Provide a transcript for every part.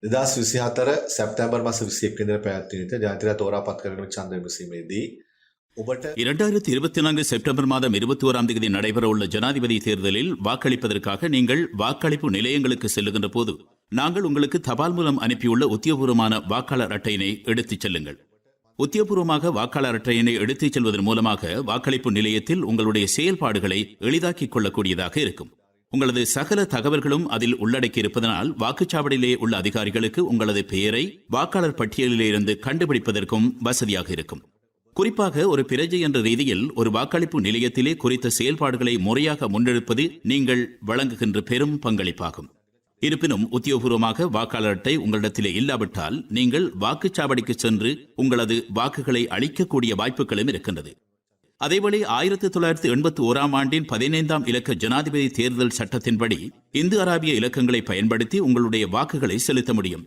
2024 සැප්තැම්බර් මාස 21 වෙනිදා පැවැත්විය ජාතික තෝරා පත් කරගෙන ඡන්ද විමසීමේදී 2024 செப்டம்பர் மாதம் 21ஆம் தேதி நடைபெறவுள்ள ஜனாதிபதி தேர்தலில் வாக்களிப்பதற்காக நீங்கள் வாக்களிப்பு நிலையங்களுக்கு செல்லுகின்ற போது நாங்கள் உங்களுக்கு தபால் மூலம் அனுப்பியுள்ள உத்தியோகபூர்வமான வாக்காளர் அட்டையினை எடுத்துச் செல்லுங்கள். உத்தியோகபூர்வமாக வாக்காளர் அட்டையினை எடுத்துச் செல்வதன் மூலமாக வாக்களிப்பு நிலையத்தில் உங்களுடைய செயல்பாடுகளை எளிதாக்கிக் கொள்ளக்கூடியதாக இருக்கும். உங்களது சகல தகவல்களும் அதில் உள்ளடக்கி இருப்பதனால் வாக்குச்சாவடியிலே உள்ள அதிகாரிகளுக்கு உங்களது பெயரை வாக்காளர் பட்டியலிலே இருந்து கண்டுபிடிப்பதற்கும் வசதியாக இருக்கும். குறிப்பாக ஒரு பிரஜை என்ற ரீதியில் ஒரு வாக்களிப்பு நிலையத்திலே குறித்த செயல்பாடுகளை முறையாக முன்னெடுப்பது நீங்கள் வழங்குகின்ற பெரும் பங்களிப்பாகும். இருப்பினும் உத்தியோகபூர்வமாக வாக்காளர் அட்டை உங்களிடத்திலே இல்லாவிட்டால் நீங்கள் வாக்குச்சாவடிக்கு சென்று உங்களது வாக்குகளை அளிக்கக்கூடிய வாய்ப்புகளும் இருக்கின்றது. அதேவேளை 1981ஆம் ஆண்டின் 15ஆம் இலக்க ஜனாதிபதி தேர்தல் சட்டத்தின்படி இந்து அராபிய இலக்கங்களை பயன்படுத்தி உங்களுடைய வாக்குகளை செலுத்த முடியும்.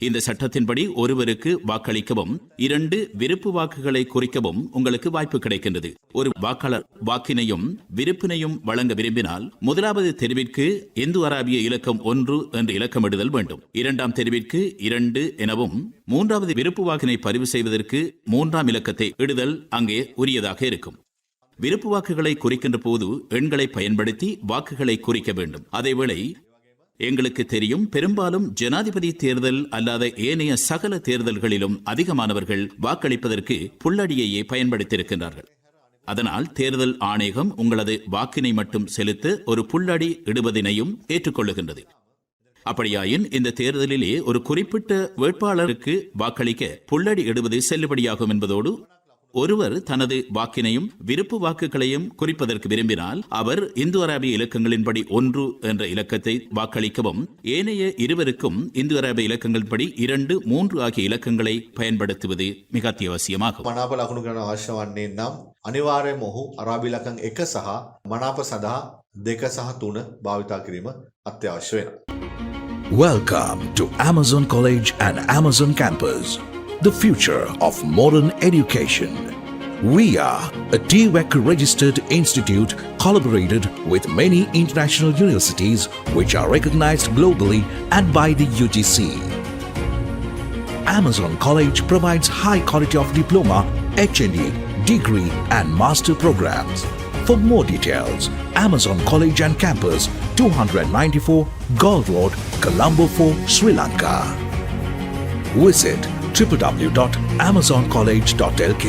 இந்த சட்டத்தின்படி ஒருவருக்கு வாக்களிக்கவும் 2 விருப்பு வாக்குகளை குறிக்கவும் உங்களுக்கு வாய்ப்பு கிடைக்கின்றது. ஒரு வாக்காளர் வாக்கினையும் விருப்பினையும் வழங்க விரும்பினால் முதலாவது தெரிவிற்கு இந்து அராபிய இலக்கம் 1 என்று இலக்கமிடுதல் வேண்டும். 2ஆம் தெரிவிற்கு 2 எனவும் 3வது விருப்பு வாக்கினை பதிவு செய்வதற்கு 3ஆம் இலக்கத்தை இடுதல் அங்கே உரியதாக இருக்கும். விருப்பு வாக்குகளை குறிக்கின்ற போது எண்களை பயன்படுத்தி வாக்குகளை குறிக்க வேண்டும். அதேவேளை எங்களுக்கு தெரியும், பெரும்பாலும் ஜனாதிபதி தேர்தல் அல்லாத ஏனைய சகல தேர்தல்களிலும் அதிகமானவர்கள் வாக்களிப்பதற்கு புல்லடியையே பயன்படுத்தியிருக்கின்றார்கள். அதனால் தேர்தல் ஆணையகம் உங்களது வாக்கினை மட்டும் செலுத்த ஒரு புல்லடி இடுவதனையும் ஏற்றுக்கொள்ளுகின்றது. அப்படியாயின் இந்த தேர்தலிலே ஒரு குறிப்பிட்ட வேட்பாளருக்கு வாக்களிக்க புல்லடி இடுவது செல்லுபடியாகும் என்பதோடு ஒருவர் தனது வாக்கினையும் விருப்பு வாக்குகளையும் குறிப்பதற்கு விரும்பினால் அவர் இந்து அராபிய இலக்கங்களின்படி 1 என்ற இலக்கத்தை வாக்களிக்கவும் ஏனைய இருவருக்கும் இந்து அராபிய இலக்கங்களின்படி 2, 3 ஆகிய இலக்கங்களை பயன்படுத்துவது மிக அத்தியாவசியமாகும். මනාප ලකුණු කරන අවශ්‍ය වන්නේ නම් අනිවාර්යයෙන්ම ඔහු අරාබි ඉලක්කම් 1 සහ මනාප සඳහා 2 සහ 3 භාවිතා කිරීම අත්‍යවශ්‍ය වෙනවා. Welcome to Amazon College and Amazon Campus, the future of modern education. We are a TVEC registered institute collaborated with many international universities which are recognized globally and by the UGC. Amazon College provides high quality of diploma, HND, degree and master programs. For more details, Amazon College and Campus, 294 Gold Road, Colombo 4, Sri Lanka. Visit www.amazoncollege.lk.